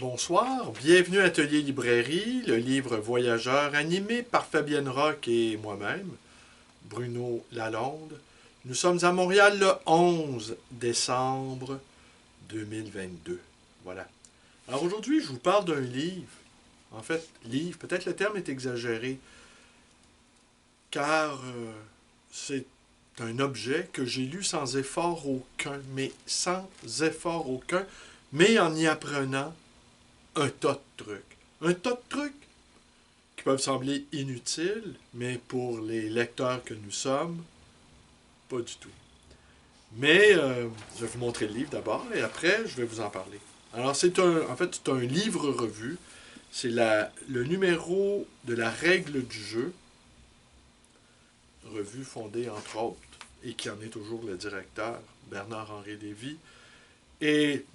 Bonsoir, bienvenue à Atelier Librairie, le livre voyageur animé par Fabienne Roch et moi-même, Bruno Lalonde. Nous sommes à Montréal le 11 décembre 2022. Voilà. Alors aujourd'hui, je vous parle d'un livre. En fait, livre, peut-être le terme est exagéré, car c'est un objet que j'ai lu sans effort aucun, mais en y apprenant un tas de trucs. Un tas de trucs qui peuvent sembler inutiles, mais pour les lecteurs que nous sommes, pas du tout. Mais je vais vous montrer le livre d'abord et après, je vais vous en parler. Alors, c'est un livre-revue. C'est le numéro de la règle du jeu, revue fondée entre autres, et qui en est toujours le directeur, Bernard-Henri Lévy. Et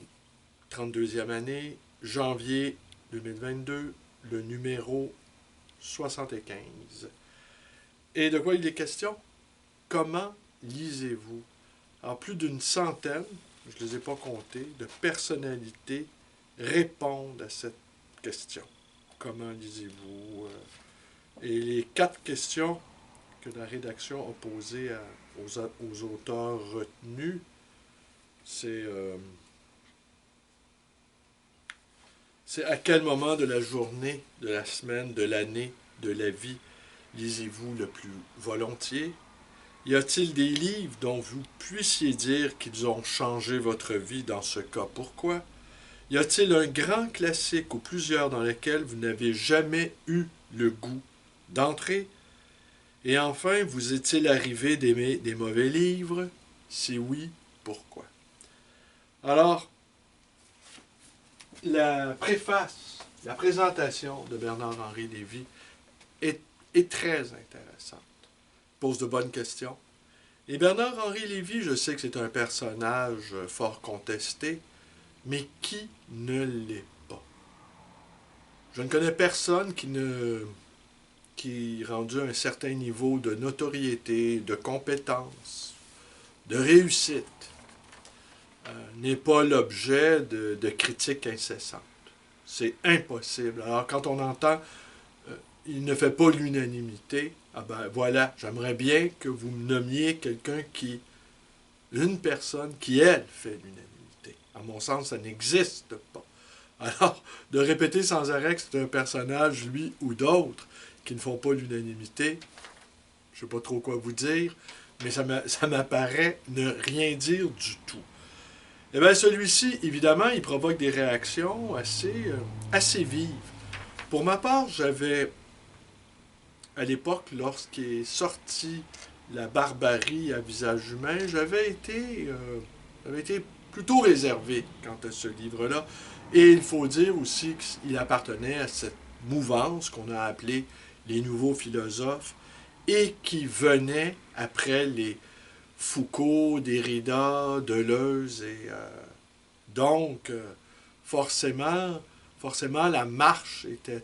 32e année, janvier 2022, le numéro 75. Et de quoi il est question? Comment lisez-vous? Alors, plus d'une centaine, je ne les ai pas comptés, de personnalités répondent à cette question. Comment lisez-vous? Et les 4 questions que la rédaction a posées aux auteurs retenus, c'est à quel moment de la journée, de la semaine, de l'année, de la vie lisez-vous le plus volontiers? Y a-t-il des livres dont vous puissiez dire qu'ils ont changé votre vie? Dans ce cas, pourquoi? Y a-t-il un grand classique ou plusieurs dans lesquels vous n'avez jamais eu le goût d'entrer? Et enfin, vous est-il arrivé d'aimer des mauvais livres? Si oui, pourquoi? Alors, la préface, la présentation de Bernard-Henri Lévy est très intéressante. Pose de bonnes questions. Et Bernard-Henri Lévy, je sais que c'est un personnage fort contesté, mais qui ne l'est pas? Je ne connais personne qui rendu à un certain niveau de notoriété, de compétence, de réussite, n'est pas l'objet de critiques incessantes. C'est impossible. Alors, quand on entend il ne fait pas l'unanimité, ah ben voilà, j'aimerais bien que vous me nommiez une personne qui, elle, fait l'unanimité. À mon sens, ça n'existe pas. Alors, de répéter sans arrêt que c'est un personnage, lui ou d'autres, qui ne font pas l'unanimité, je ne sais pas trop quoi vous dire, mais ça m'apparaît ne rien dire du tout. Eh bien, celui-ci, évidemment, il provoque des réactions assez vives. Pour ma part, j'avais, à l'époque, lorsqu'est sorti La barbarie à visage humain, j'avais été plutôt réservé quant à ce livre-là. Et il faut dire aussi qu'il appartenait à cette mouvance qu'on a appelée les nouveaux philosophes et qui venait après les Foucault, Derrida, Deleuze et donc forcément la marche était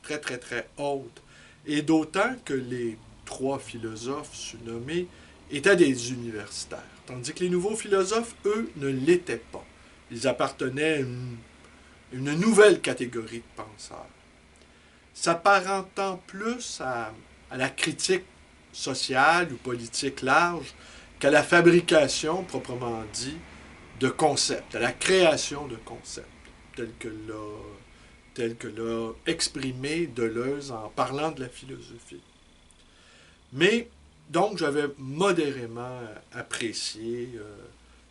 très très très haute et d'autant que les 3 philosophes surnommés étaient des universitaires, tandis que les nouveaux philosophes, eux, ne l'étaient pas. Ils appartenaient à une nouvelle catégorie de penseurs, s'apparentant plus à la critique sociale ou politique large qu'à la fabrication, proprement dit, de concepts, à la création de concepts, tels que l'a exprimé Deleuze en parlant de la philosophie. Mais, donc, j'avais modérément apprécié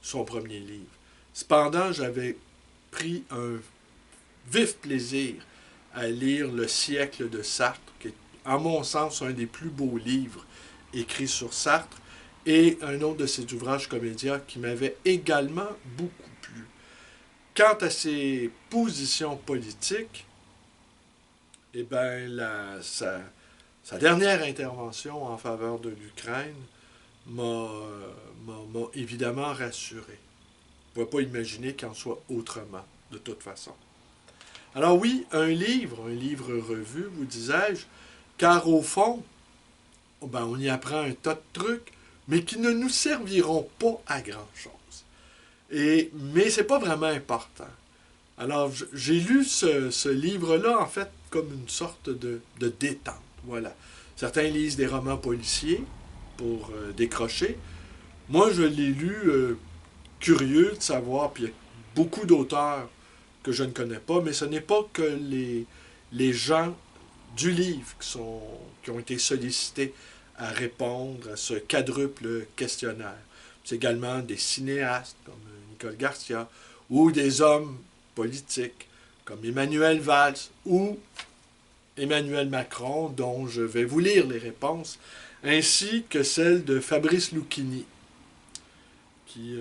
son premier livre. Cependant, j'avais pris un vif plaisir à lire Le siècle de Sartre, qui est, à mon sens, un des plus beaux livres écrits sur Sartre, et un autre de ses ouvrages Comédia qui m'avait également beaucoup plu. Quant à ses positions politiques, eh bien, sa dernière intervention en faveur de l'Ukraine m'a évidemment rassuré. Je ne pouvais pas imaginer qu'il en soit autrement, de toute façon. Alors oui, un livre revue, vous disais-je, car au fond, on y apprend un tas de trucs, mais qui ne nous serviront pas à grand-chose. Mais ce n'est pas vraiment important. Alors, j'ai lu ce livre-là, en fait, comme une sorte de détente. Voilà. Certains lisent des romans policiers pour décrocher. Moi, je l'ai lu curieux de savoir, puis il y a beaucoup d'auteurs que je ne connais pas, mais ce n'est pas que les gens du livre qui ont été sollicités à répondre à ce quadruple questionnaire. C'est également des cinéastes comme Nicole Garcia ou des hommes politiques comme Emmanuel Valls ou Emmanuel Macron, dont je vais vous lire les réponses, ainsi que celles de Fabrice Lucchini, qui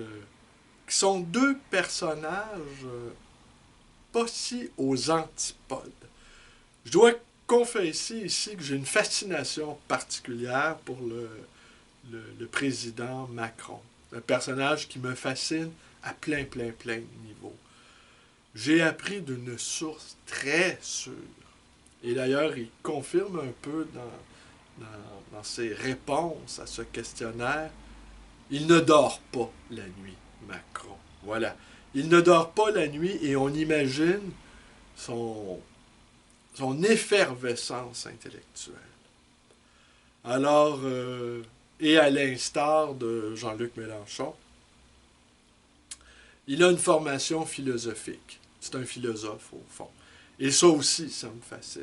sont deux personnages pas si aux antipodes. Je dois confesser ici que j'ai une fascination particulière pour le président Macron. Un personnage qui me fascine à plein de niveaux. J'ai appris d'une source très sûre, et d'ailleurs il confirme un peu dans ses réponses à ce questionnaire, il ne dort pas la nuit, Macron. Voilà. Il ne dort pas la nuit et on imagine son effervescence intellectuelle. Alors, et à l'instar de Jean-Luc Mélenchon, il a une formation philosophique. C'est un philosophe, au fond. Et ça aussi, ça me fascine.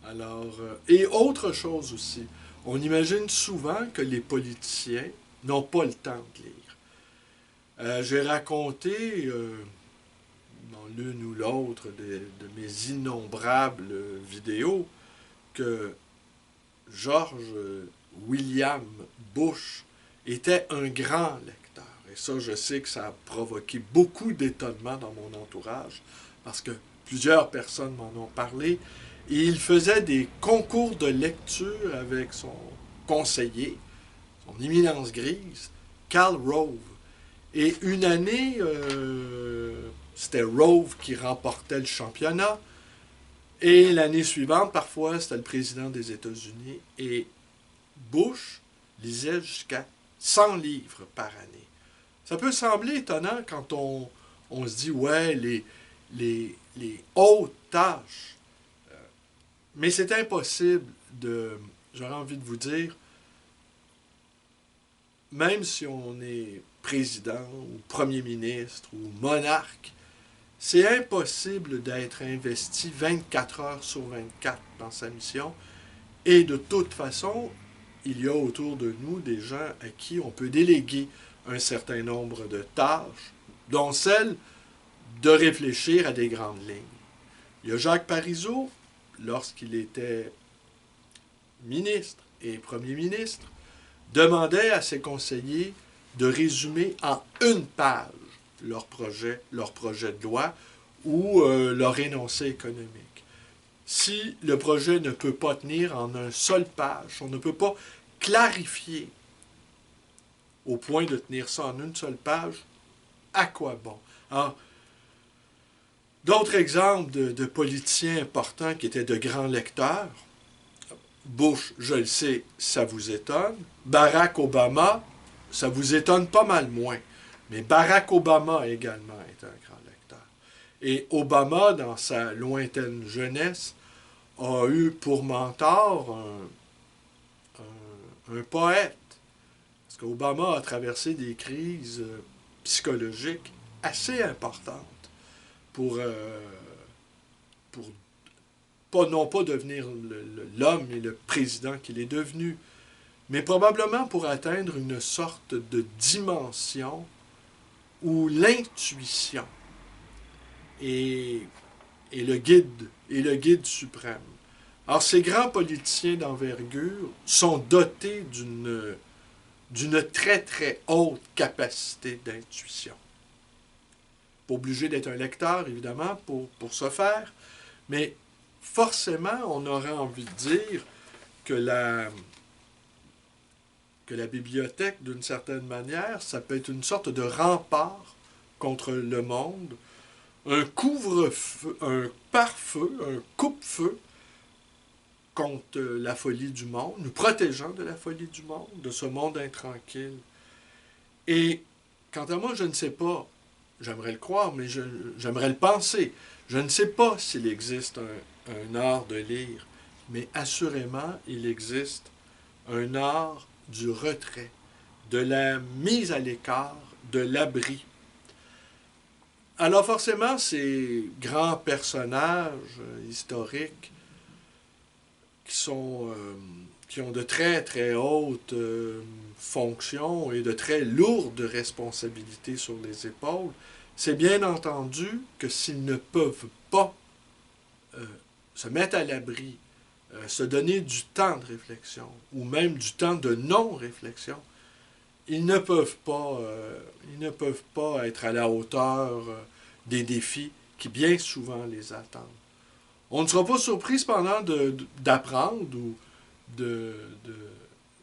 Alors, et autre chose aussi, on imagine souvent que les politiciens n'ont pas le temps de lire. J'ai raconté dans l'une ou l'autre de mes innombrables vidéos que George William Bush était un grand lecteur. Et ça, je sais que ça a provoqué beaucoup d'étonnement dans mon entourage, parce que plusieurs personnes m'en ont parlé. Et il faisait des concours de lecture avec son conseiller, son éminence grise, Karl Rove. Et une année, c'était Rove qui remportait le championnat. Et l'année suivante, parfois, c'était le président des États-Unis. Et Bush lisait jusqu'à 100 livres par année. Ça peut sembler étonnant quand on se dit, ouais, les hautes tâches. Mais c'est impossible j'aurais envie de vous dire, même si on est président ou premier ministre ou monarque, c'est impossible d'être investi 24 heures sur 24 dans sa mission. Et de toute façon, il y a autour de nous des gens à qui on peut déléguer un certain nombre de tâches, dont celle de réfléchir à des grandes lignes. Il y a Jacques Parizeau, lorsqu'il était ministre et premier ministre, demandait à ses conseillers de résumer en une page leur projet de loi ou leur énoncé économique. Si le projet ne peut pas tenir en une seule page, on ne peut pas clarifier au point de tenir ça en une seule page, à quoi bon? Alors, d'autres exemples de politiciens importants qui étaient de grands lecteurs, Bush, je le sais, ça vous étonne. Barack Obama, ça vous étonne pas mal moins. Mais Barack Obama également est un grand lecteur. Et Obama, dans sa lointaine jeunesse, a eu pour mentor un poète. Parce qu'Obama a traversé des crises psychologiques assez importantes pour non pas devenir l'homme et le président qu'il est devenu, mais probablement pour atteindre une sorte de dimension où l'intuition est le guide suprême. Alors ces grands politiciens d'envergure sont dotés d'une très haute capacité d'intuition. Pas obligé d'être un lecteur, évidemment, pour ce faire, mais forcément, on aurait envie de dire que la bibliothèque, d'une certaine manière, ça peut être une sorte de rempart contre le monde, un couvre-feu, un pare-feu, un coupe-feu contre la folie du monde, nous protégeant de la folie du monde, de ce monde intranquille. Et quant à moi, je ne sais pas, j'aimerais le croire, mais j'aimerais le penser. Je ne sais pas s'il existe un art de lire, mais assurément, il existe un art du retrait, de la mise à l'écart, de l'abri. Alors forcément, ces grands personnages historiques qui ont de très très hautes fonctions et de très lourdes responsabilités sur les épaules, c'est bien entendu que s'ils ne peuvent pas se mettre à l'abri, se donner du temps de réflexion, ou même du temps de non-réflexion, ils ne peuvent pas être à la hauteur des défis qui bien souvent les attendent. On ne sera pas surpris cependant d'apprendre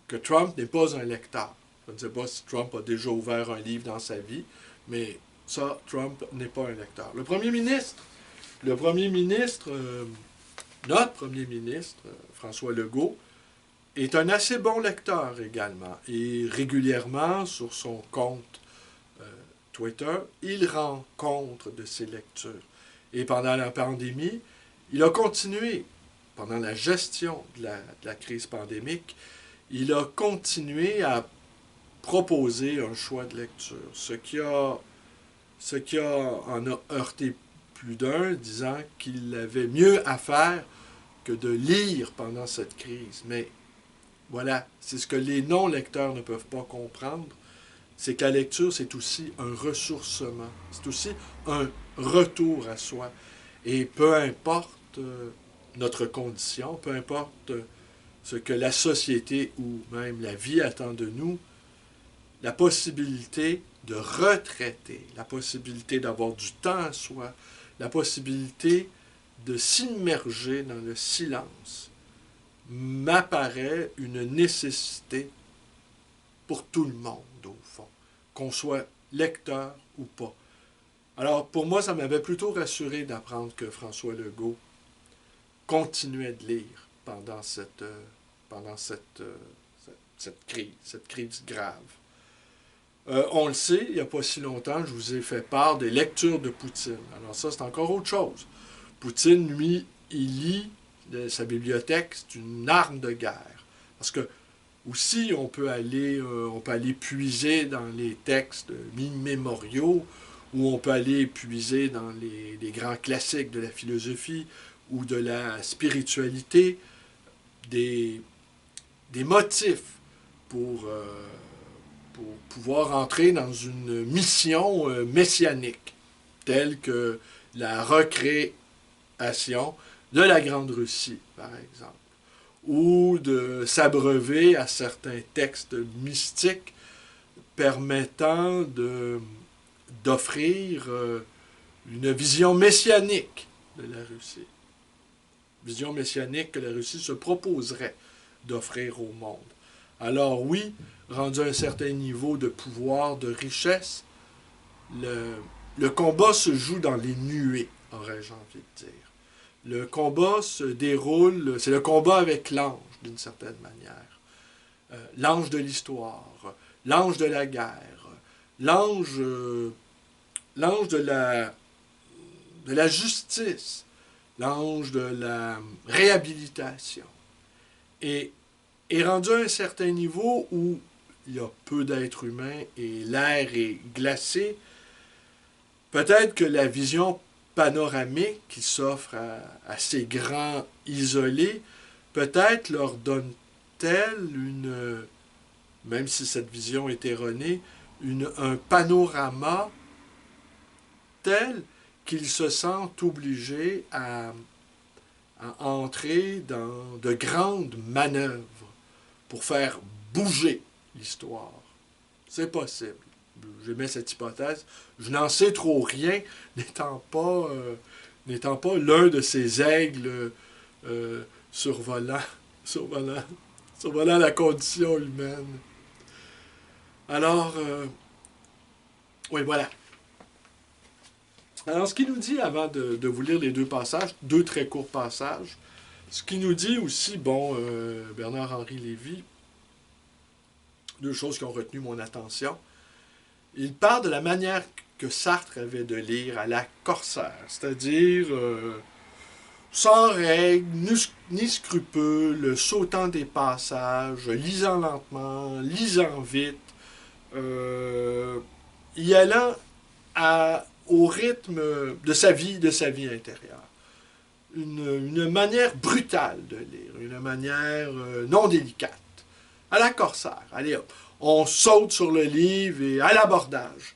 que Trump n'est pas un lecteur. Je ne sais pas si Trump a déjà ouvert un livre dans sa vie, mais ça, Trump n'est pas un lecteur. Le premier ministre, notre premier ministre, François Legault, est un assez bon lecteur également. Et régulièrement, sur son compte Twitter, il rend compte de ses lectures. Et pendant la pandémie, il a continué, pendant la gestion de la crise pandémique, il a continué à proposer un choix de lecture, ce qui en a heurté plus d'un, disant qu'il avait mieux à faire que de lire pendant cette crise. Mais voilà, c'est ce que les non-lecteurs ne peuvent pas comprendre, c'est que la lecture, c'est aussi un ressourcement, c'est aussi un retour à soi. Et peu importe notre condition, peu importe ce que la société ou même la vie attend de nous, la possibilité de retraiter, la possibilité d'avoir du temps à soi, la possibilité de s'immerger dans le silence, m'apparaît une nécessité pour tout le monde, au fond, qu'on soit lecteur ou pas. Alors, pour moi, ça m'avait plutôt rassuré d'apprendre que François Legault continuait de lire pendant cette crise grave. On le sait, il n'y a pas si longtemps, je vous ai fait part des lectures de Poutine. Alors ça, c'est encore autre chose. Poutine, lui, il lit sa bibliothèque, c'est une arme de guerre. Parce que aussi, on peut aller puiser dans les textes immémoriaux, ou on peut aller puiser dans les grands classiques de la philosophie ou de la spiritualité, des motifs pour pouvoir entrer dans une mission messianique, telle que la recréation de la Grande Russie, par exemple, ou de s'abreuver à certains textes mystiques permettant d'offrir une vision messianique de la Russie. Vision messianique que la Russie se proposerait d'offrir au monde. Alors oui, rendu à un certain niveau de pouvoir, de richesse, le combat se joue dans les nuées, aurais-je envie de dire. Le combat se déroule, c'est le combat avec l'ange, d'une certaine manière. L'ange de l'histoire, l'ange de la guerre, l'ange de la justice, l'ange de la réhabilitation. Et rendu à un certain niveau où il y a peu d'êtres humains et l'air est glacé, peut-être que la vision panoramique qui s'offre à ces grands isolés, peut-être leur donne-t-elle même si cette vision est erronée, un panorama tel qu'ils se sentent obligés à entrer dans de grandes manœuvres pour faire bouger l'histoire. C'est possible. J'émets cette hypothèse. Je n'en sais trop rien, n'étant pas l'un de ces aigles survolant la condition humaine. Alors, oui, voilà. Alors, ce qu'il nous dit, avant de vous lire les deux passages, deux très courts passages, ce qu'il nous dit aussi, Bernard-Henri Lévy, deux choses qui ont retenu mon attention. Il parle de la manière que Sartre avait de lire à la Corsaire, c'est-à-dire sans règles, ni scrupules, sautant des passages, lisant lentement, lisant vite, y allant au rythme de sa vie intérieure. Une manière brutale de lire, une manière non délicate. À la Corsaire, allez hop, on saute sur le livre et à l'abordage.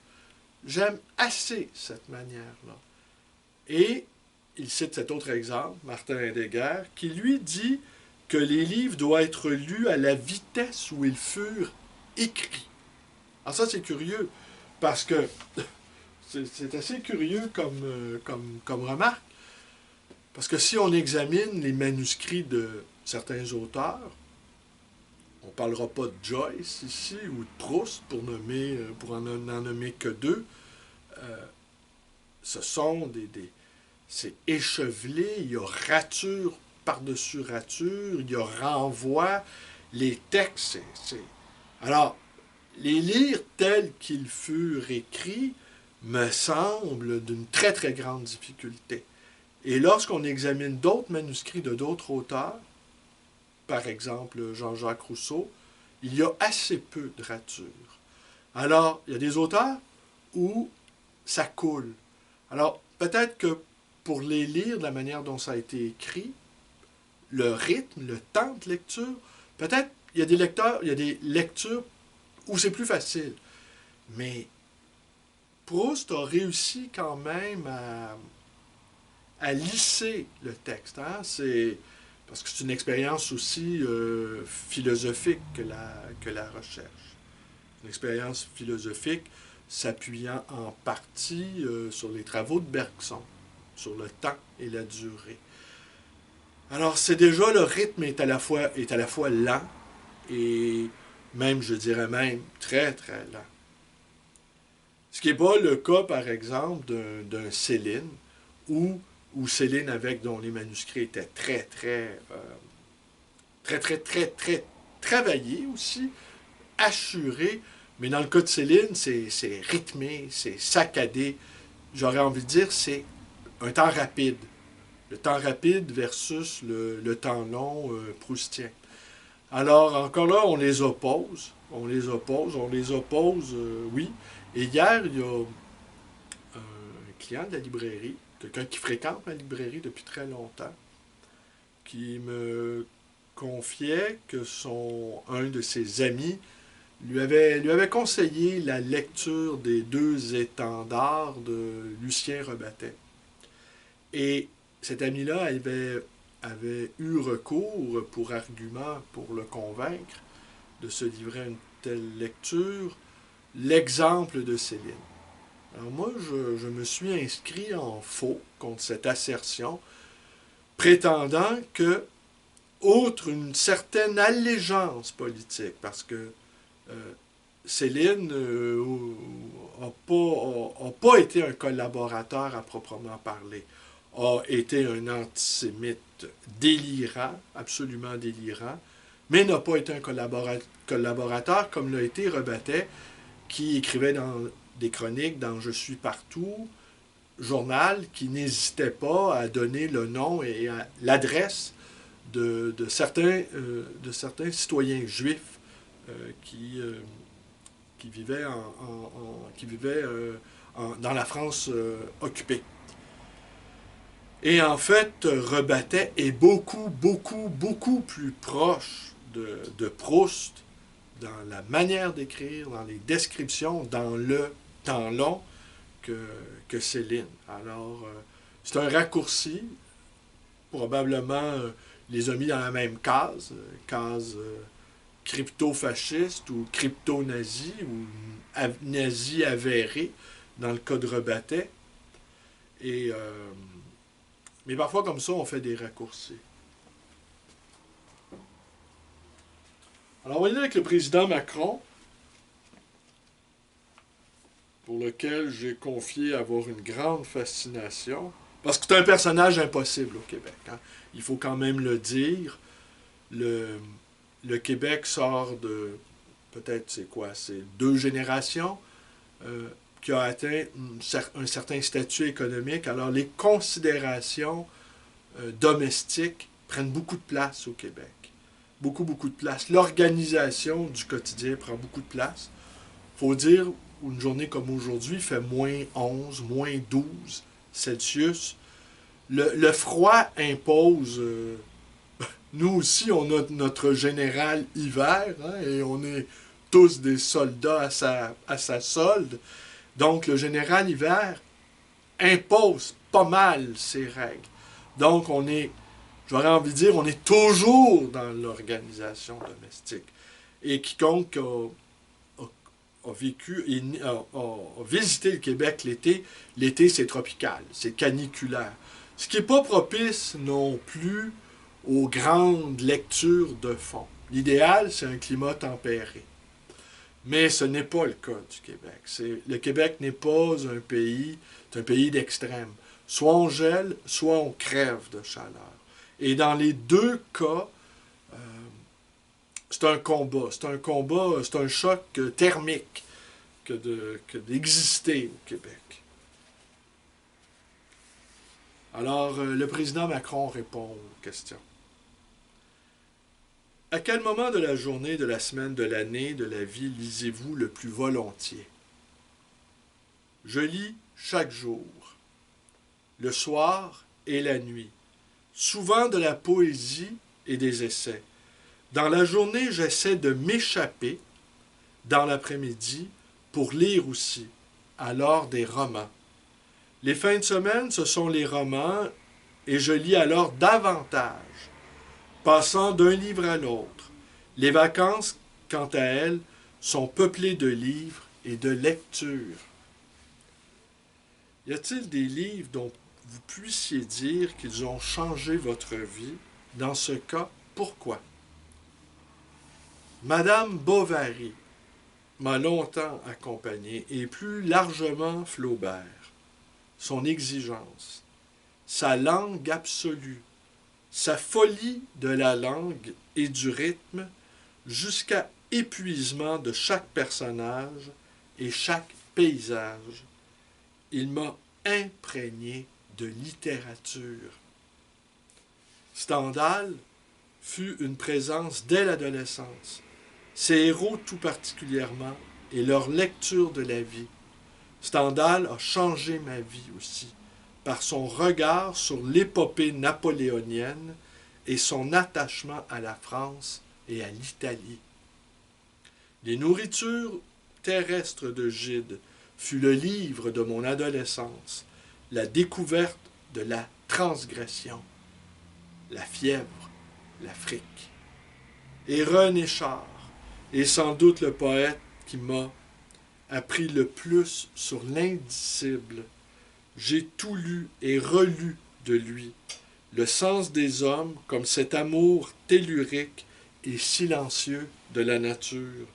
J'aime assez cette manière-là. Et il cite cet autre exemple, Martin Heidegger, qui lui dit que les livres doivent être lus à la vitesse où ils furent écrits. Alors ça, c'est curieux, parce que c'est assez curieux comme remarque, parce que si on examine les manuscrits de certains auteurs, on ne parlera pas de Joyce ici, ou de Proust, pour en nommer que deux, ce sont c'est échevelé, il y a rature par-dessus rature, il y a renvoi, les textes, Alors, les lire tels qu'ils furent écrits me semble d'une très très grande difficulté. Et lorsqu'on examine d'autres manuscrits de d'autres auteurs, par exemple Jean-Jacques Rousseau, il y a assez peu de rature. Alors, il y a des auteurs où ça coule. Alors, peut-être que pour les lire de la manière dont ça a été écrit, le rythme, le temps de lecture, peut-être il y a des lectures où c'est plus facile. Mais Proust a réussi quand même à lisser le texte. Hein? Parce que c'est une expérience aussi philosophique que la recherche. Une expérience philosophique s'appuyant en partie sur les travaux de Bergson, sur le temps et la durée. Alors, c'est déjà, le rythme est à la fois lent et même, je dirais même, très, très lent. Ce qui n'est pas le cas, par exemple, d'un Céline, où Céline, dont les manuscrits étaient très travaillés aussi, assurés. Mais dans le cas de Céline, c'est rythmé, c'est saccadé. J'aurais envie de dire, c'est un temps rapide. Le temps rapide versus le temps long proustien. Alors, encore là, on les oppose. Oui. Et hier, il y a un client de la librairie, quelqu'un qui fréquente ma librairie depuis très longtemps, qui me confiait que un de ses amis lui avait conseillé la lecture des Deux étendards de Lucien Rebattet. Et cet ami-là avait eu recours pour argument pour le convaincre de se livrer à une telle lecture, l'exemple de Céline. Alors moi, je me suis inscrit en faux contre cette assertion, prétendant que, outre une certaine allégeance politique, parce que Céline n'a pas été un collaborateur à proprement parler, a été un antisémite délirant, absolument délirant, mais n'a pas été un collaborateur comme l'a été Rebattet, qui écrivait dans des chroniques dans Je suis partout, journal, qui n'hésitait pas à donner le nom et l'adresse de certains citoyens juifs qui vivaient, dans la France occupée. Et en fait, Rebattet est beaucoup plus proche de Proust dans la manière d'écrire, dans les descriptions, dans le temps long que Céline. Alors, c'est un raccourci. Probablement, les a mis dans la même case crypto-fasciste ou crypto-nazi ou nazi avéré dans le cas de Rebattet. Mais parfois, comme ça, on fait des raccourcis. Alors, on va y aller avec le président Macron, pour lequel j'ai confié avoir une grande fascination, parce que c'est un personnage impossible au Québec. Hein. Il faut quand même le dire. Le Québec sort de, peut-être, c'est 2 générations qui a atteint un certain statut économique. Alors les considérations domestiques prennent beaucoup de place au Québec. Beaucoup, beaucoup de place. L'organisation du quotidien prend beaucoup de place. Il faut dire, une journée comme aujourd'hui fait -11, -12 Celsius. Le froid impose... nous aussi, on a notre général hiver, hein, et on est tous des soldats à sa solde. Donc, le général hiver impose pas mal ses règles. Donc, j'aurais envie de dire, on est toujours dans l'organisation domestique. Et quiconque a visité le Québec l'été c'est tropical, c'est caniculaire. Ce qui n'est pas propice non plus aux grandes lectures de fond. L'idéal, c'est un climat tempéré. Mais ce n'est pas le cas du Québec. Le Québec n'est pas un pays, c'est un pays d'extrême. Soit on gèle, soit on crève de chaleur. Et dans les deux cas, c'est un combat. C'est un choc thermique que d'exister au Québec. Alors, le président Macron répond aux questions. À quel moment de la journée, de la semaine, de l'année, de la vie lisez-vous le plus volontiers? Je lis chaque jour, le soir et la nuit, souvent de la poésie et des essais. Dans la journée, j'essaie de m'échapper, dans l'après-midi, pour lire aussi, alors des romans. Les fins de semaine, ce sont les romans, et je lis alors davantage, passant d'un livre à l'autre. Les vacances, quant à elles, sont peuplées de livres et de lectures. Y a-t-il des livres dont vous puissiez dire qu'ils ont changé votre vie? Dans ce cas, pourquoi? Madame Bovary m'a longtemps accompagné, et plus largement Flaubert. Son exigence, sa langue absolue, sa folie de la langue et du rythme, jusqu'à épuisement de chaque personnage et chaque paysage. Il m'a imprégné de littérature. Stendhal fut une présence dès l'adolescence. Ses héros tout particulièrement et leur lecture de la vie. Stendhal a changé ma vie aussi, par son regard sur l'épopée napoléonienne et son attachement à la France et à l'Italie. Les nourritures terrestres de Gide fut le livre de mon adolescence, la découverte de la transgression, la fièvre, l'Afrique. Et René Char est sans doute le poète qui m'a appris le plus sur l'indicible. J'ai tout lu et relu de lui, le sens des hommes comme cet amour tellurique et silencieux de la nature,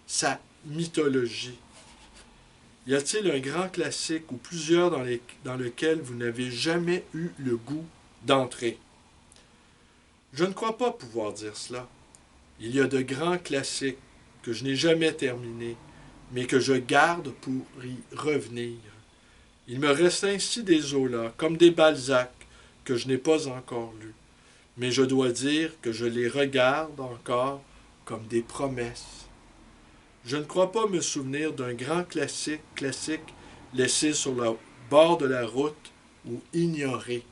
sa mythologie. Y a-t-il un grand classique ou plusieurs dans lequel vous n'avez jamais eu le goût d'entrer? Je ne crois pas pouvoir dire cela. Il y a de grands classiques que je n'ai jamais terminés, mais que je garde pour y revenir. Il me reste ainsi des Zola, comme des Balzac, que je n'ai pas encore lus. Mais je dois dire que je les regarde encore comme des promesses. Je ne crois pas me souvenir d'un grand classique laissé sur le bord de la route ou ignoré.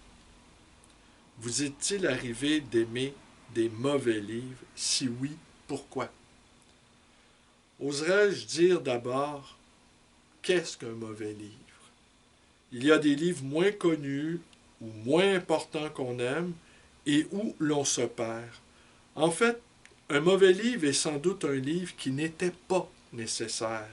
Vous est-il arrivé d'aimer des mauvais livres? Si oui, pourquoi? Oserais-je dire d'abord, qu'est-ce qu'un mauvais livre? Il y a des livres moins connus ou moins importants qu'on aime et où l'on se perd. En fait, un mauvais livre est sans doute un livre qui n'était pas nécessaire.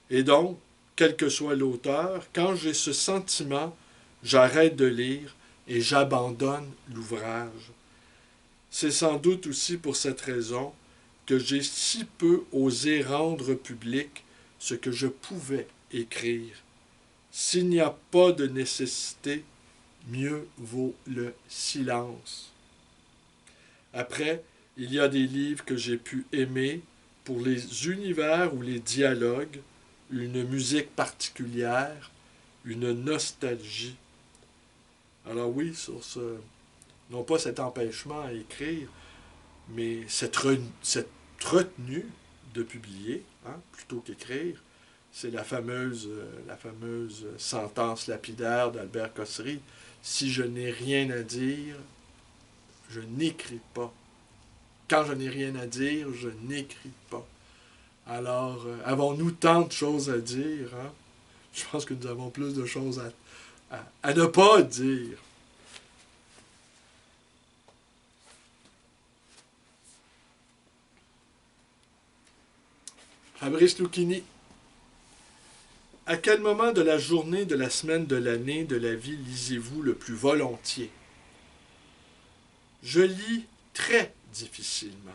Et donc, quel que soit l'auteur, quand j'ai ce sentiment, j'arrête de lire et j'abandonne l'ouvrage. C'est sans doute aussi pour cette raison que j'ai si peu osé rendre public ce que je pouvais écrire. S'il n'y a pas de nécessité, mieux vaut le silence. Après, il y a des livres que j'ai pu aimer pour les univers ou les dialogues. une musique particulière, une nostalgie. Alors oui, sur ce, non pas cet empêchement à écrire, mais cette retenue de publier, hein, plutôt qu'écrire, c'est la fameuse sentence lapidaire d'Albert Cossery. Si je n'ai rien à dire, je n'écris pas. Quand je n'ai rien à dire, je n'écris pas. Alors, avons-nous tant de choses à dire? Hein? Je pense que nous avons plus de choses à ne pas dire. Fabrice Lucchini. À quel moment de la journée, de la semaine, de l'année, de la vie lisez-vous le plus volontiers? Je lis très difficilement.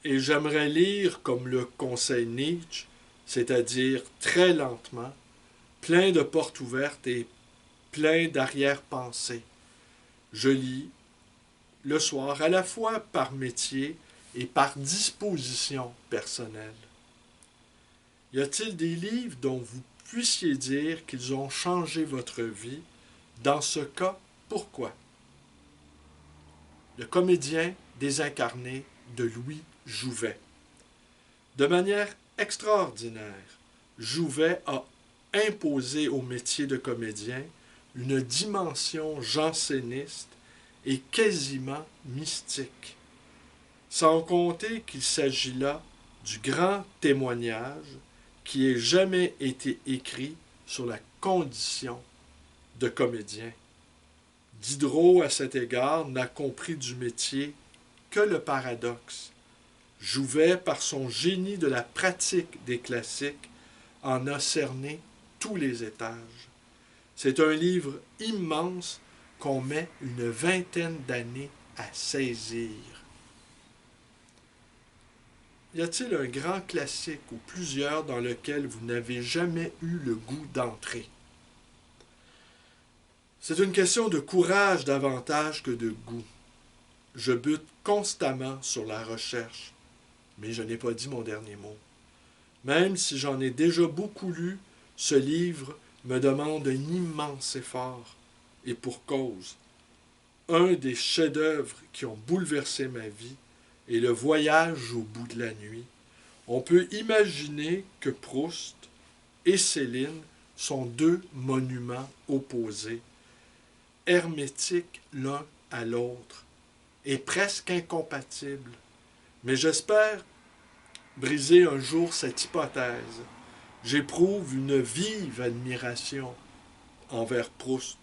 Et j'aimerais lire comme le conseille Nietzsche, c'est-à-dire très lentement, plein de portes ouvertes et plein d'arrière-pensées. Je lis le soir à la fois par métier et par disposition personnelle. Y a-t-il des livres dont vous puissiez dire qu'ils ont changé votre vie? Dans ce cas, pourquoi? Le comédien désincarné de Louis Jouvet. De manière extraordinaire, Jouvet a imposé au métier de comédien une dimension janséniste et quasiment mystique. Sans compter qu'il s'agit là du grand témoignage qui ait jamais été écrit sur la condition de comédien. Diderot, à cet égard, n'a compris du métier que le paradoxe. Jouvet, par son génie de la pratique des classiques, en a cerné tous les étages. C'est un livre immense qu'on met une vingtaine d'années à saisir. Y a-t-il un grand classique ou plusieurs dans lequel vous n'avez jamais eu le goût d'entrer? C'est une question de courage davantage que de goût. Je bute constamment sur la recherche, mais je n'ai pas dit mon dernier mot. Même si j'en ai déjà beaucoup lu, ce livre me demande un immense effort, et pour cause. Un des chefs-d'œuvre qui ont bouleversé ma vie est Le Voyage au bout de la nuit. On peut imaginer que Proust et Céline sont deux monuments opposés, hermétiques l'un à l'autre, et presque incompatibles. Mais j'espère briser un jour cette hypothèse. J'éprouve une vive admiration envers Proust.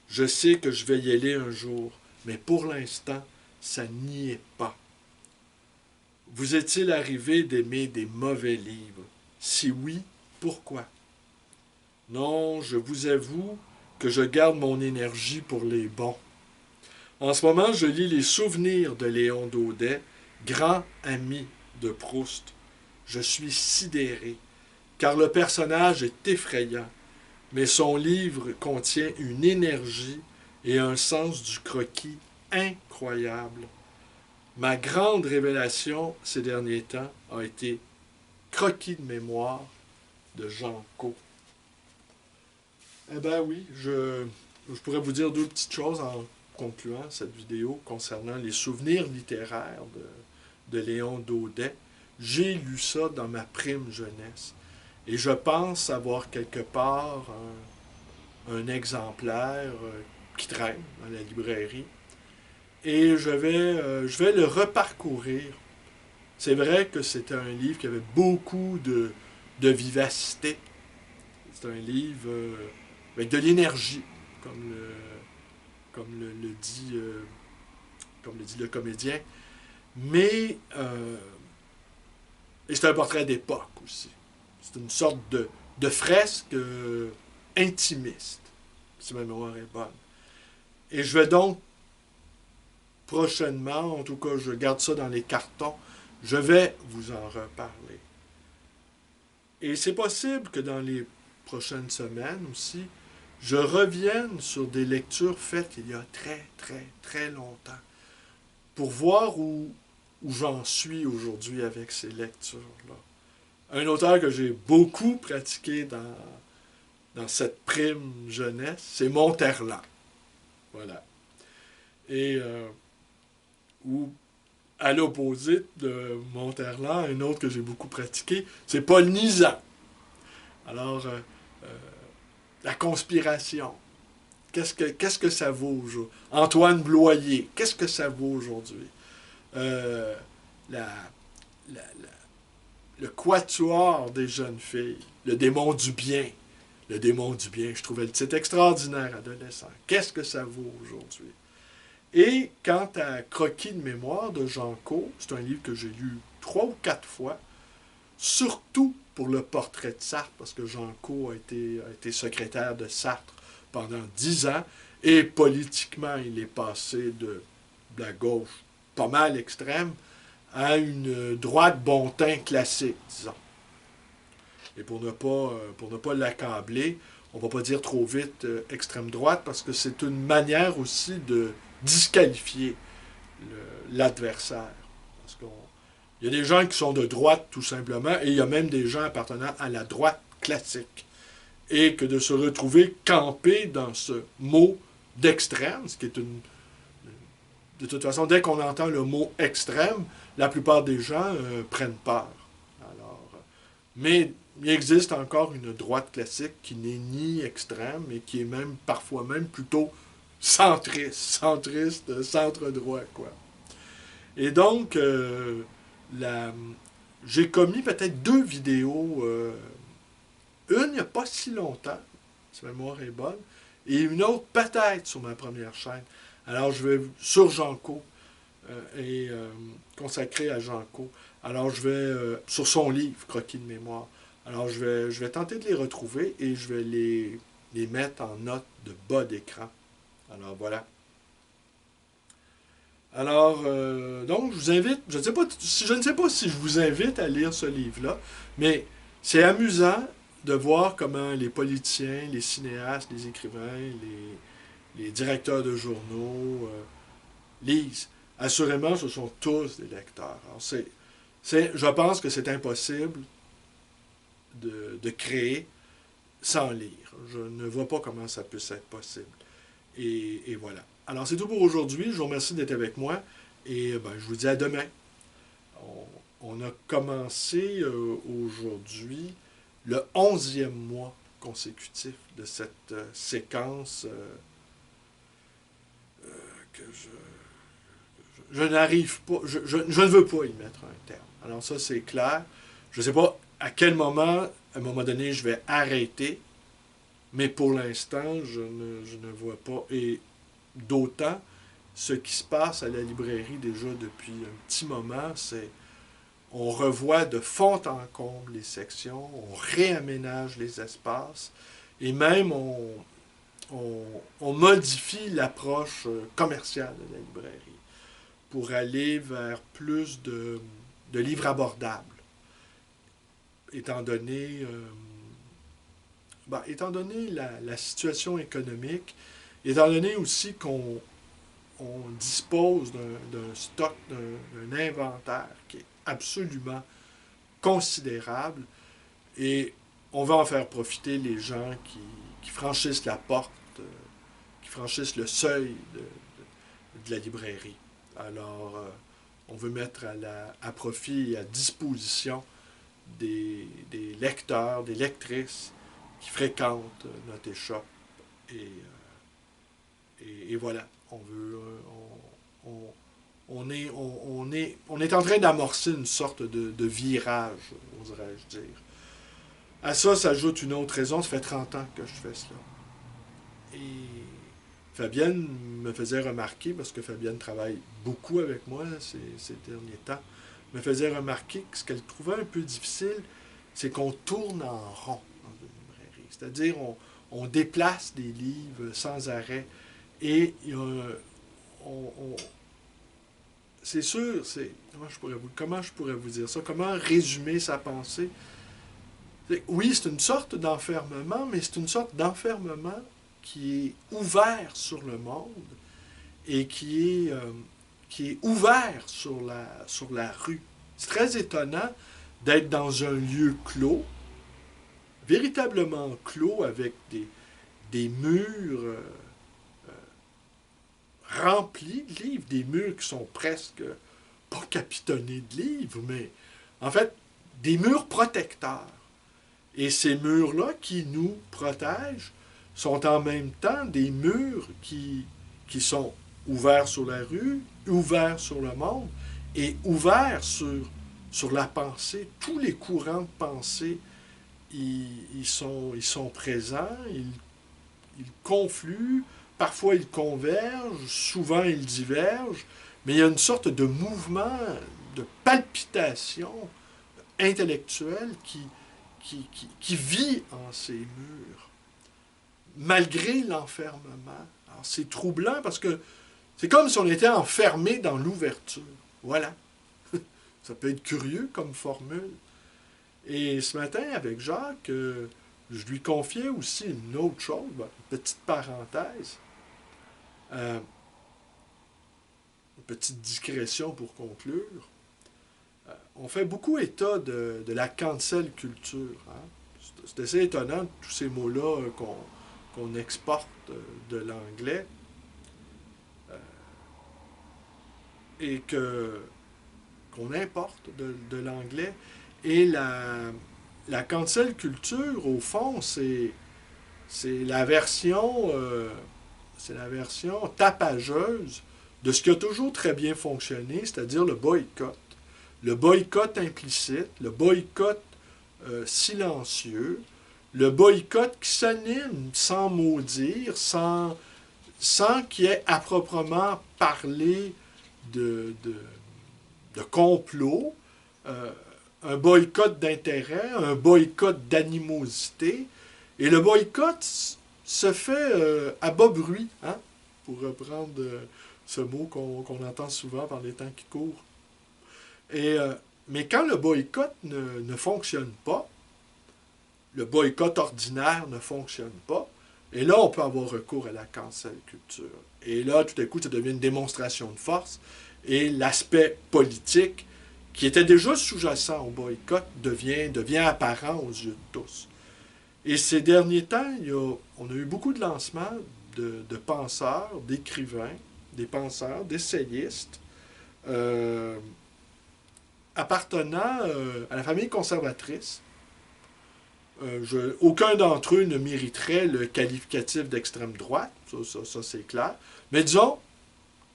Je sais que je vais y aller un jour, mais pour l'instant, ça n'y est pas. Vous est-il arrivé d'aimer des mauvais livres? Si oui, pourquoi? Non, je vous avoue que je garde mon énergie pour les bons. En ce moment, je lis Les Souvenirs de Léon Daudet, grand ami de Proust. Je suis sidéré, car le personnage est effrayant, mais son livre contient une énergie et un sens du croquis incroyable. Ma grande révélation ces derniers temps a été Croquis de mémoire de Jean Cau. Eh bien oui, je pourrais vous dire deux petites choses en concluant cette vidéo concernant les souvenirs littéraires de Léon Daudet. J'ai lu ça dans ma prime jeunesse. Et je pense avoir quelque part un exemplaire qui traîne dans la librairie. Et je vais le reparcourir. C'est vrai que c'était un livre qui avait beaucoup de vivacité. C'est un livre avec de l'énergie, comme le dit le comédien. Mais et c'est un portrait d'époque aussi. C'est une sorte de fresque intimiste, si ma mémoire est bonne. Et je vais donc prochainement, en tout cas je garde ça dans les cartons, je vais vous en reparler. Et c'est possible que dans les prochaines semaines aussi, je revienne sur des lectures faites il y a très, très, très longtemps, pour voir où j'en suis aujourd'hui avec ces lectures-là. Un auteur que j'ai beaucoup pratiqué dans cette prime jeunesse, c'est Monterland. Voilà. Et ou à l'opposé de Monterland, un autre que j'ai beaucoup pratiqué, c'est Paul Nizan. Alors, la conspiration. Qu'est-ce que ça vaut aujourd'hui? Antoine Bloyer, qu'est-ce que ça vaut aujourd'hui? Euh, la, la, le quatuor des jeunes filles, le démon du bien. Le démon du bien, je trouvais le titre extraordinaire, adolescent. Qu'est-ce que ça vaut aujourd'hui? Et quant à Croquis de mémoire de Jean Caux, c'est un livre que j'ai lu 3 ou 4 fois, surtout pour le portrait de Sartre, parce que Jean Caux a été secrétaire de Sartre pendant 10 ans, et politiquement, il est passé de la gauche pas mal extrême à une droite bon teint classique, disons. Et pour ne pas l'accabler, on ne va pas dire trop vite extrême droite, parce que c'est une manière aussi de disqualifier l'adversaire. Parce qu'il y a des gens qui sont de droite, tout simplement, et il y a même des gens appartenant à la droite classique. Et que de se retrouver campé dans ce mot d'extrême, ce qui est une... De toute façon, dès qu'on entend le mot extrême, la plupart des gens prennent peur. Alors, mais il existe encore une droite classique qui n'est ni extrême et qui est même parfois même plutôt centriste, centre-droit, quoi. Et donc, j'ai commis peut-être 2 vidéos, une il n'y a pas si longtemps, si ma mémoire est bonne, et une autre peut-être sur ma première chaîne. Alors, je vais sur Jean Caux, consacré à Jean Caux. Alors, je vais sur son livre, Croquis de mémoire. Alors, je vais tenter de les retrouver et je vais les mettre en note de bas d'écran. Alors, voilà. Alors, donc, je vous invite, je ne sais pas si je vous invite à lire ce livre-là, mais c'est amusant de voir comment les politiciens, les cinéastes, les écrivains, les directeurs de journaux lisent. Assurément, ce sont tous des lecteurs. Alors, je pense que c'est impossible de créer sans lire. Je ne vois pas comment ça peut être possible. Et voilà. Alors, c'est tout pour aujourd'hui. Je vous remercie d'être avec moi. Et je vous dis à demain. On a commencé aujourd'hui le 11e mois consécutif de cette séquence que je n'arrive pas, je ne veux pas y mettre un terme. Alors ça, c'est clair. Je ne sais pas à quel moment, à un moment donné, je vais arrêter, mais pour l'instant, je ne vois pas. Et d'autant, ce qui se passe à la librairie déjà depuis un petit moment, c'est on revoit de fond en comble les sections, on réaménage les espaces, et même on modifie l'approche commerciale de la librairie pour aller vers plus de livres abordables, étant donné la situation économique, étant donné aussi qu'on dispose d'un stock, d'un inventaire qui est absolument considérable, et on va en faire profiter les gens qui franchissent la porte, qui franchissent le seuil de la librairie. Alors, on veut mettre à profit et à disposition des lecteurs, des lectrices qui fréquentent notre échoppe. Et voilà, on est en train d'amorcer une sorte de virage, oserais-je dire. À ça s'ajoute une autre raison, ça fait 30 ans que je fais cela. Et Fabienne me faisait remarquer, parce que Fabienne travaille beaucoup avec moi ces derniers temps, me faisait remarquer que ce qu'elle trouvait un peu difficile, c'est qu'on tourne en rond dans une librairie. C'est-à-dire, on déplace des livres sans arrêt. Et c'est sûr, comment je pourrais vous dire ça? Comment résumer sa pensée? Oui, c'est une sorte d'enfermement, mais c'est une sorte d'enfermement qui est ouvert sur le monde et qui est ouvert sur la rue. C'est très étonnant, d'être dans un lieu clos, véritablement clos, avec des murs remplis de livres, des murs qui sont presque pas capitonnés de livres, mais en fait, des murs protecteurs. Et ces murs-là qui nous protègent sont en même temps des murs qui sont ouverts sur la rue, ouverts sur le monde et ouverts sur la pensée. Tous les courants de pensée, ils sont présents, ils confluent, parfois ils convergent, souvent ils divergent, mais il y a une sorte de mouvement, de palpitation intellectuelle qui vit en ces murs, malgré l'enfermement. Alors c'est troublant parce que c'est comme si on était enfermé dans l'ouverture. Voilà. Ça peut être curieux comme formule. Et ce matin, avec Jacques, je lui confiais aussi une autre chose, une petite parenthèse, une petite digression pour conclure. On fait beaucoup état de la cancel culture. Hein? C'est assez étonnant, tous ces mots-là qu'on exporte de l'anglais et qu'on importe de l'anglais. Et la cancel culture, au fond, c'est la version tapageuse de ce qui a toujours très bien fonctionné, c'est-à-dire le boycott. Le boycott implicite, le boycott silencieux, le boycott qui s'anime sans maudire, sans qu'il y ait à proprement parler de complot, un boycott d'intérêt, un boycott d'animosité. Et le boycott se fait à bas bruit, hein, pour reprendre ce mot qu'on entend souvent par les temps qui courent. Mais quand le boycott ne fonctionne pas, le boycott ordinaire ne fonctionne pas, et là, on peut avoir recours à la cancel culture. Et là, tout à coup, ça devient une démonstration de force, et l'aspect politique, qui était déjà sous-jacent au boycott, devient apparent aux yeux de tous. Et ces derniers temps, on a eu beaucoup de lancements de penseurs, d'écrivains, des penseurs, d'essayistes, appartenant à la famille conservatrice. Aucun d'entre eux ne mériterait le qualificatif d'extrême droite, ça c'est clair, mais disons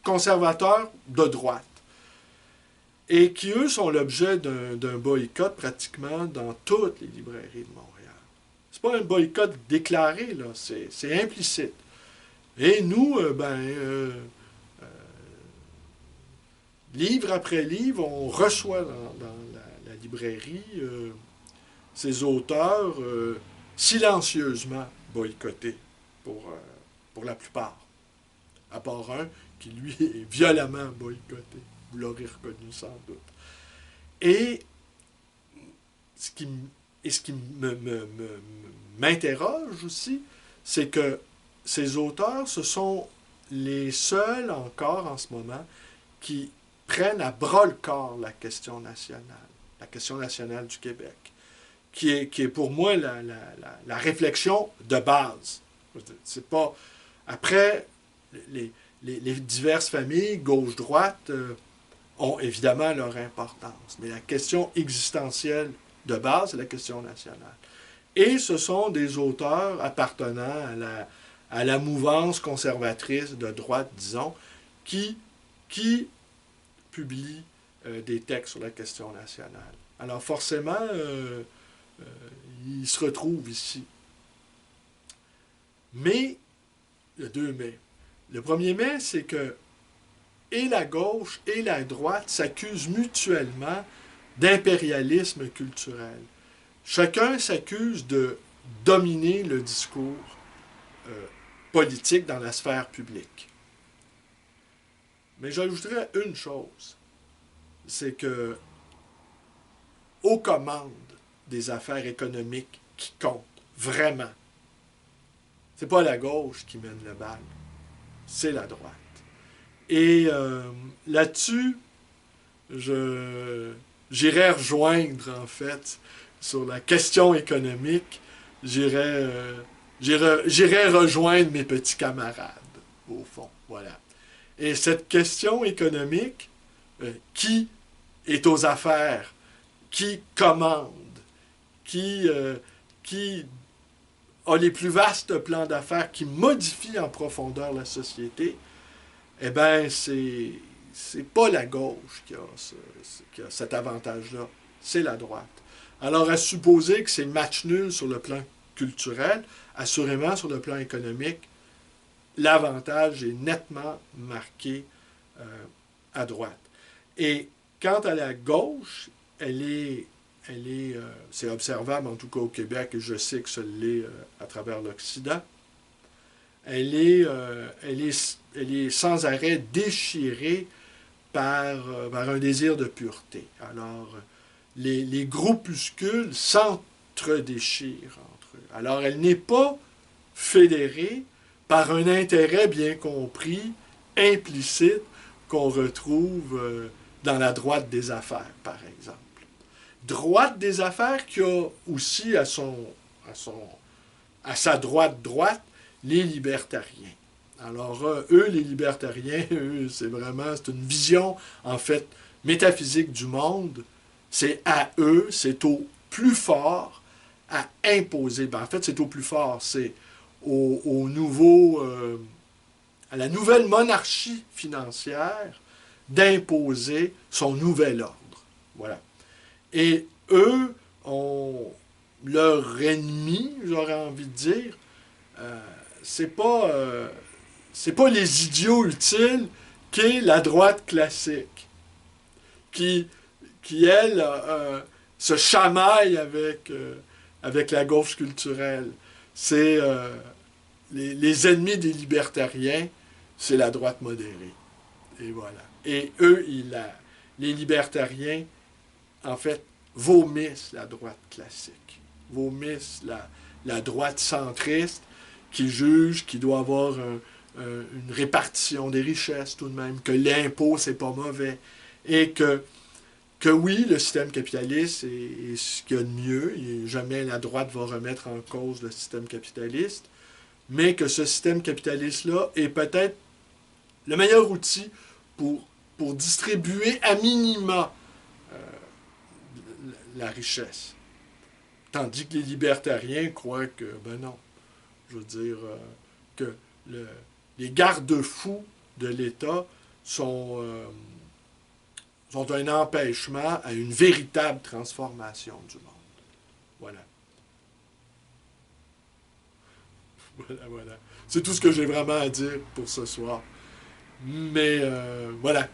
conservateurs de droite, et qui, eux, sont l'objet d'un boycott pratiquement dans toutes les librairies de Montréal. C'est pas un boycott déclaré, là, c'est implicite. Et nous, livre après livre, on reçoit dans la librairie ces auteurs silencieusement boycottés pour la plupart. À part un qui, lui, est violemment boycotté. Vous l'aurez reconnu sans doute. Et ce qui m'interroge aussi, c'est que ces auteurs, ce sont les seuls encore en ce moment qui prennent à bras-le-corps la question nationale du Québec, qui est pour moi la réflexion de base. C'est pas... Après, les diverses familles, gauche-droite, ont évidemment leur importance. Mais la question existentielle de base, c'est la question nationale. Et ce sont des auteurs appartenant à la mouvance conservatrice de droite, disons, qui publient des textes sur la question nationale. Alors forcément, ils se retrouvent ici. Mais, il y a 2 mais. Le premier mais, c'est que et la gauche et la droite s'accusent mutuellement d'impérialisme culturel. Chacun s'accuse de dominer le discours politique dans la sphère publique. Mais j'ajouterais une chose, c'est que aux commandes des affaires économiques qui comptent, vraiment, c'est pas la gauche qui mène le bal, c'est la droite. Et là-dessus, je j'irais rejoindre, en fait, sur la question économique, j'irais rejoindre mes petits camarades, au fond. Voilà. Et cette question économique, qui est aux affaires, qui commande, qui a les plus vastes plans d'affaires, qui modifie en profondeur la société, eh bien, c'est pas la gauche qui a cet avantage-là, c'est la droite. Alors, à supposer que c'est match nul sur le plan culturel, assurément sur le plan économique, l'avantage est nettement marqué à droite. Et quant à la gauche, c'est observable en tout cas au Québec, et je sais que ce l'est à travers l'Occident, elle est sans arrêt déchirée par un désir de pureté. Alors, les groupuscules s'entre-déchirent entre eux. Alors, elle n'est pas fédérée par un intérêt bien compris, implicite, qu'on retrouve dans la droite des affaires, par exemple. Droite des affaires qui a aussi à sa droite, les libertariens. Alors, eux, les libertariens, c'est une vision, en fait, métaphysique du monde. C'est à eux, c'est au plus fort à imposer. En fait, c'est au plus fort, c'est à la nouvelle monarchie financière d'imposer son nouvel ordre. Voilà. Et eux ont leur ennemi, j'aurais envie de dire, c'est pas les idiots utiles qu'est la droite classique, qui elle, se chamaille avec la gauche culturelle. C'est les ennemis des libertariens, c'est la droite modérée. Et voilà. Et eux, les libertariens, en fait, vomissent la droite classique, vomissent la droite centriste qui juge qu'il doit avoir une répartition des richesses tout de même, que l'impôt, c'est pas mauvais, et que oui, le système capitaliste est ce qu'il y a de mieux, et jamais la droite va remettre en cause le système capitaliste, mais que ce système capitaliste-là est peut-être le meilleur outil pour distribuer à minima la richesse. Tandis que les libertariens croient que, ben non, je veux dire, que les garde-fous de l'État sont un empêchement à une véritable transformation du monde. Voilà. Voilà. C'est tout ce que j'ai vraiment à dire pour ce soir. Mais voilà.